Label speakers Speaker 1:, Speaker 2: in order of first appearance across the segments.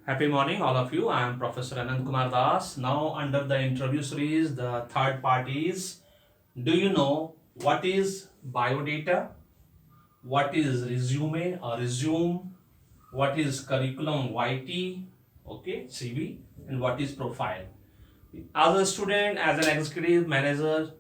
Speaker 1: Happy morning, all of you. I am Professor Anand Kumar Das. Now, under the interview series, the third part is: do you know what is biodata? What is resume or resume? What is curriculum YT? Okay, CV, and what is profile? As a student, as an executive manager,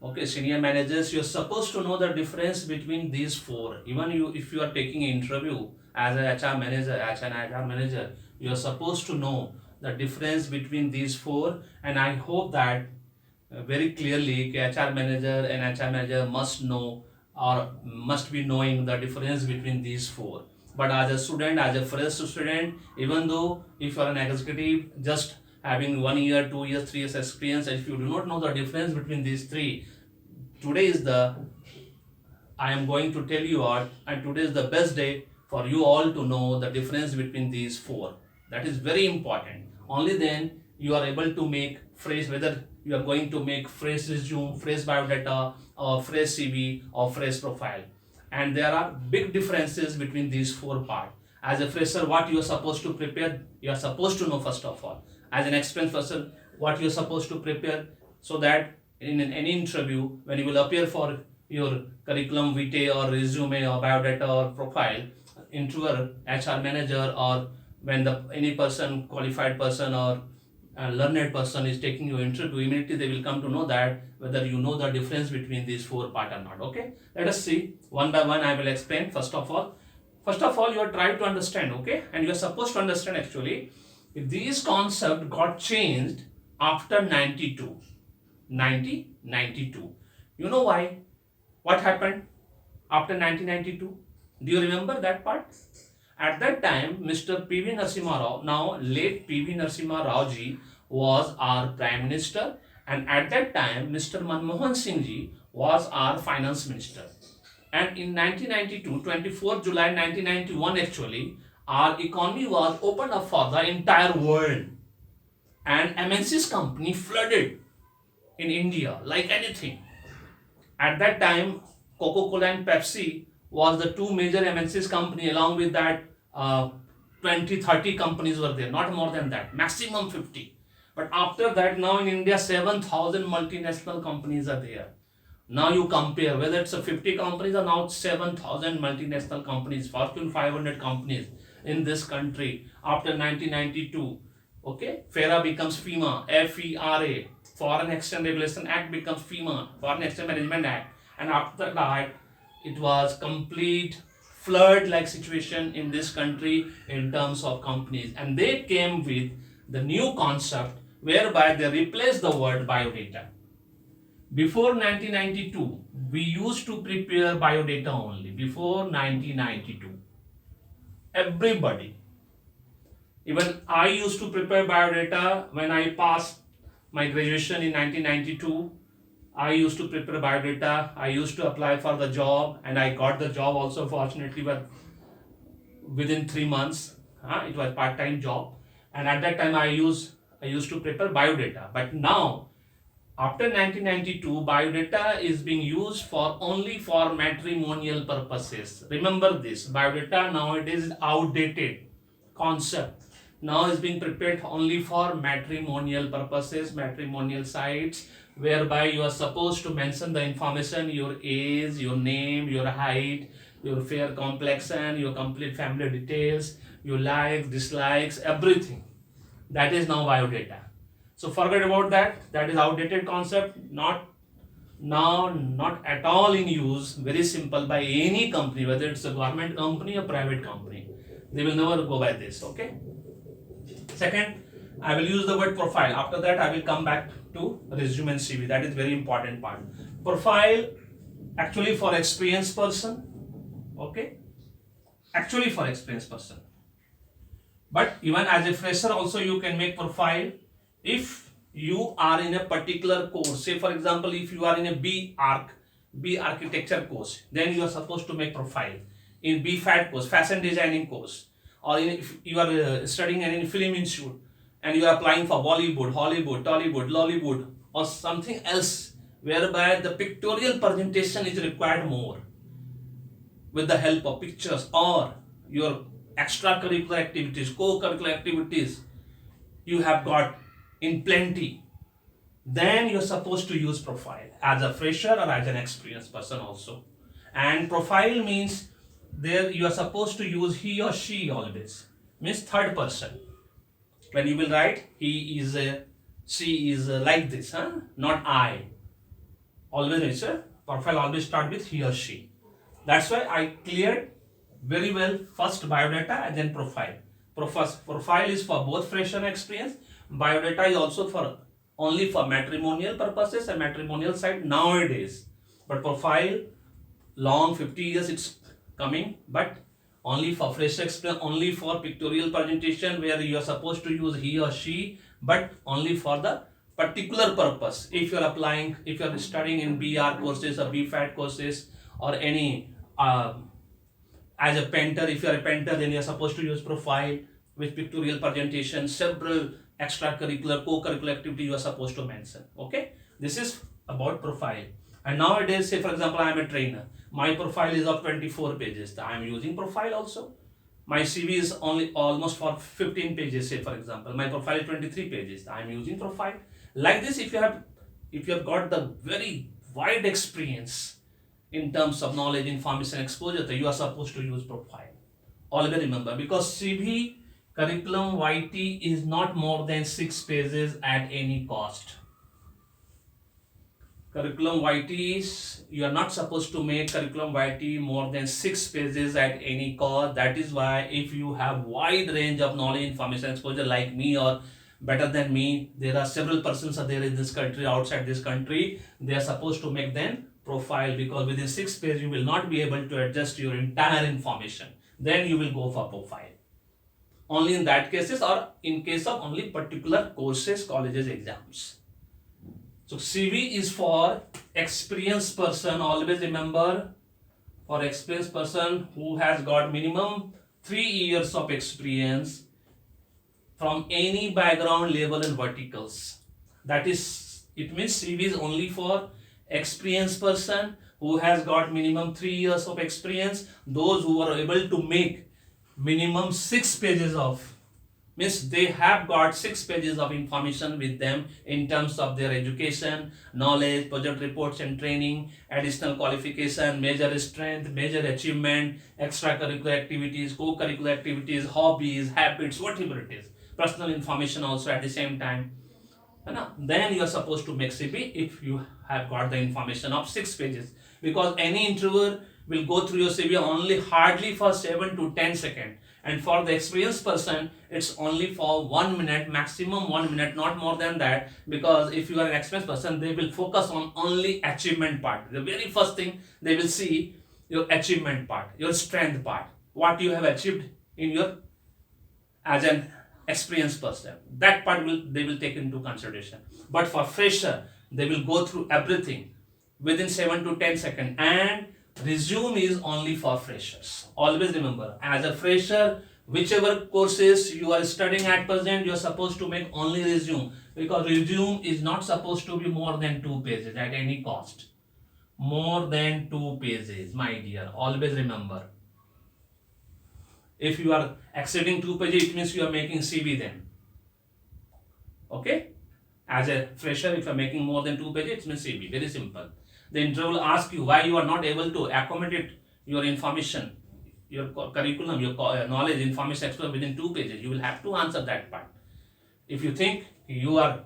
Speaker 1: okay, senior managers, you're supposed to know the difference between these four. Even you, if you are taking an interview as an HR manager, you're supposed to know the difference between these four. And I hope that very clearly HR manager and HR manager must know or must be knowing the difference between these four. But as a student, as a fresh student, even though if you are an executive just having 1 year, 2 years, 3 years experience, if you do not know the difference between these three, today is the I am going to tell you what, and today is the best day for you all to know the difference between these four. That is very important. Only then you are able to make fresh, whether you are going to make fresh resume, fresh biodata, or fresh CV, or fresh profile. And there are big differences between these four parts. As a fresher, what you are supposed to prepare, you are supposed to know first of all. As an experienced person, what you are supposed to prepare, so that in any interview, when you will appear for your curriculum vitae or resume or biodata or profile, interviewer, HR manager, or when the any person, qualified person or a learned person is taking your interview, immediately they will come to know that whether you know the difference between these four parts or not. Okay, let us see one by one. I will explain. First of all, you are trying to understand. Okay, and you are supposed to understand actually if these concepts got changed after 92. 1992. You know why? What happened after 1992? Do you remember that part? At that time, Mr. P.V. Narasimha Rao, now late P.V. Narasimha Rao ji, was our Prime Minister, and at that time, Mr. Manmohan Singh ji was our Finance Minister. And in 1992, 24 July 1991, actually, our economy was opened up for the entire world, and MNC's company flooded in India like anything. At that time, Coca-Cola and Pepsi was the two major MNCs company. Along with that, 20, 30 companies were there, not more than that, maximum 50. But after that, now in India, 7,000 multinational companies are there. Now you compare whether it's a 50 companies or now 7,000 multinational companies, Fortune 500 companies in this country after 1992. Okay, FERA becomes FEMA, FERA, Foreign Exchange Regulation Act becomes FEMA, Foreign Exchange Management Act, and after that, it was complete flood-like situation in this country in terms of companies, and they came with the new concept whereby they replaced the word biodata. Before 1992, we used to prepare biodata only. Before 1992, everybody, even I used to prepare biodata when I passed my graduation in 1992. I used to prepare biodata. I used to apply for the job, and I got the job also, fortunately, but within 3 months. It was part-time job, and at that time I used to prepare biodata. But now, after 1992, biodata is being used for only for matrimonial purposes. Remember this: biodata nowadays is outdated concept. Now is being prepared only for matrimonial purposes, matrimonial sites, whereby you are supposed to mention the information: your age, your name, your height, your fair complexion, your complete family details, your likes, dislikes, everything. That is now biodata. So forget about that. That is outdated concept. Not now, not at all in use. Very simple by any company, whether it's a government company or private company. They will never go by this. Okay. Second, I will use the word profile. After that, I will come back to resume and CV. That is very important part. Profile, actually for experienced person. Okay. Actually for experienced person. But even as a fresher also you can make profile if you are in a particular course. Say for example, if you are in a B architecture course, then you are supposed to make profile. In B FAD course, fashion designing course, or if you are studying in a film institute and you are applying for Bollywood, Hollywood, Tollywood, Lollywood, or something else whereby the pictorial presentation is required more with the help of pictures, or your extracurricular activities, co-curricular activities you have got in plenty, then you're supposed to use profile as a fresher or as an experienced person also. And profile means there you are supposed to use he or she always, means third person. When you will write he is a, she is a, like this, not I. Always it's a profile always start with he or she. That's why I cleared very well first biodata and then profile. Profile is for both fresh and experience. Biodata is also for only for matrimonial purposes and matrimonial side nowadays. But profile, long 50 years it's coming, but only for fresh experience, only for pictorial presentation where you are supposed to use he or she, but only for the particular purpose. If you are applying, if you are studying in BR courses or BFAT courses or any as a painter, if you are a painter, then you are supposed to use profile with pictorial presentation, several extracurricular, co-curricular activity you are supposed to mention. Okay, this is about profile. And nowadays, say for example, I am a trainer. My profile is of 24 pages. I am using profile also. My CV is only almost for 15 pages. Say for example, my profile is 23 pages. I am using profile. Like this, if you have got the very wide experience in terms of knowledge, information, exposure, you are supposed to use profile. Always remember, because CV curriculum YT is not more than 6 pages at any cost. Curriculum YT is, you are not supposed to make curriculum YT more than 6 pages at any cost. That is why if you have wide range of knowledge, information, exposure like me or better than me, there are several persons are there in this country, outside this country, they are supposed to make them profile, because within 6 pages you will not be able to adjust your entire information. Then you will go for profile. Only in that cases, or in case of only particular courses, colleges, exams. So CV is for experienced person. Always remember, for experienced person who has got minimum 3 years of experience from any background, level and verticals. That is, it means CV is only for experienced person who has got minimum 3 years of experience. Those who are able to make minimum 6 pages of, means they have got 6 pages of information with them in terms of their education, knowledge, project reports and training, additional qualification, major strength, major achievement, extracurricular activities, co-curricular activities, hobbies, habits, whatever it is, personal information also at the same time. Then you are supposed to make CV if you have got the information of 6 pages, because any interviewer will go through your CV only hardly for 7 to 10 seconds, and for the experienced person it's only for 1 minute, maximum 1 minute, not more than that. Because if you are an experienced person, they will focus on only achievement part. The very first thing they will see your achievement part, your strength part, what you have achieved in your as an experienced person. That part they will take into consideration. But for fresher, they will go through everything within 7 to 10 seconds. And resume is only for freshers. Always remember, as a fresher, whichever courses you are studying at present, you are supposed to make only resume, because resume is not supposed to be more than 2 pages at any cost. More than 2 pages, my dear. Always remember. If you are exceeding 2 pages, it means you are making CV then. Okay? As a fresher, if you are making more than 2 pages, it means CV. Very simple. The interview will ask you why you are not able to accommodate your information, your curriculum, your knowledge, information expressed within 2 pages. You will have to answer that part. If you think you are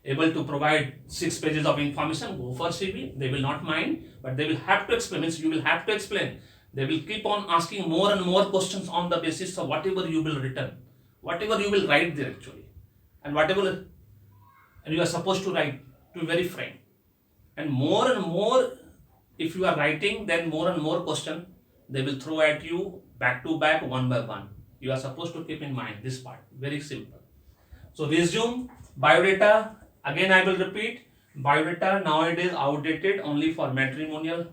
Speaker 1: able to provide 6 pages of information, go for CV. They will not mind, but they will have to explain. Means you will have to explain. They will keep on asking more and more questions on the basis of whatever you will return, whatever you will write there actually, and whatever you are supposed to write, to be very frank. And more, if you are writing, then more and more question they will throw at you back to back, one by one. You are supposed to keep in mind this part. Very simple. So resume, biodata. Again, I will repeat. Biodata nowadays outdated, only for matrimonial,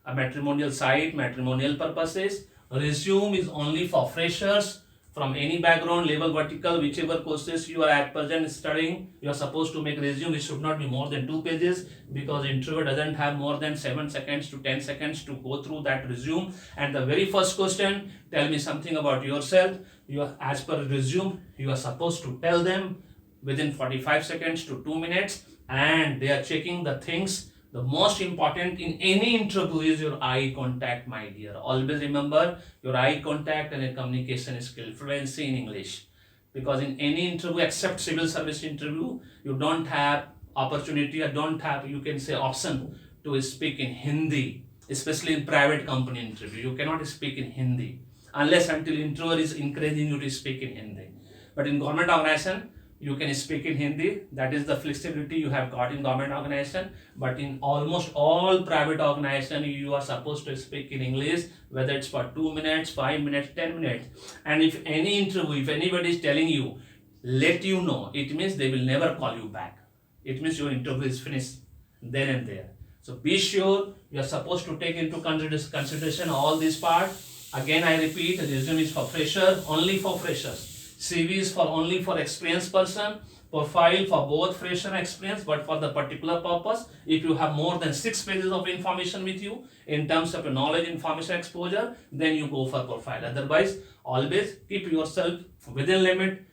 Speaker 1: a matrimonial site, matrimonial purposes. Resume is only for freshers from any background, level, vertical, whichever courses you are at present studying, you are supposed to make resume. It should not be more than 2 pages, because interviewer doesn't have more than 7 seconds to 10 seconds to go through that resume. And the very first question, tell me something about yourself. You are, as per resume, you are supposed to tell them within 45 seconds to 2 minutes, and they are checking the things. The most important in any interview is your eye contact, my dear. Always remember your eye contact and your communication skill, fluency in English. Because in any interview except civil service interview, you don't have opportunity, or don't have, you can say, option to speak in Hindi, especially in private company interview. You cannot speak in Hindi unless until interviewer is encouraging you to speak in Hindi. But in government organization, you can speak in Hindi. That is the flexibility you have got in government organization. But in almost all private organization, you are supposed to speak in English, whether it's for 2 minutes, 5 minutes, 10 minutes. And if any interview, if anybody is telling you, let you know, it means they will never call you back. It means your interview is finished then and there. So be sure you are supposed to take into consideration all this part. Again, I repeat, resume is for fresher, only for freshers. CV is for only for experienced person. Profile for both fresh and experienced, but for the particular purpose, if you have more than 6 pages of information with you in terms of your knowledge, information, exposure, then you go for profile. Otherwise, always keep yourself within limit,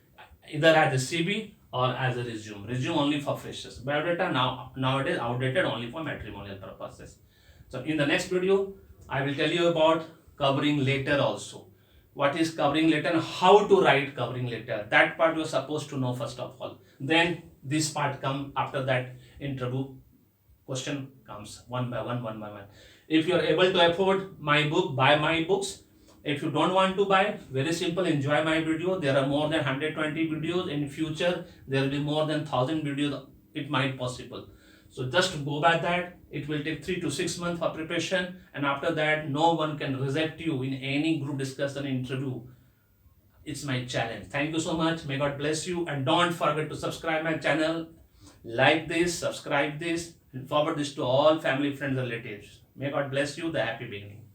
Speaker 1: either as a CV or as a resume. Resume only for freshers. Biodata nowadays outdated, only for matrimonial purposes. So in the next video, I will tell you about covering letter also. What is covering letter and how to write covering letter. That part you are supposed to know first of all. Then this part come after that. Interview question comes one by one. If you are able to afford my book, buy my books. If you don't want to buy, very simple, enjoy my video. There are more than 120 videos. In future, there will be more than 1000 videos. It might possible. So just go by that. It will take 3 to 6 months for preparation, and after that, no one can reject you in any group discussion interview. It's my challenge. Thank you so much. May God bless you, and don't forget to subscribe my channel. Like this, subscribe this, and forward this to all family, friends, relatives. May God bless you. The happy beginning.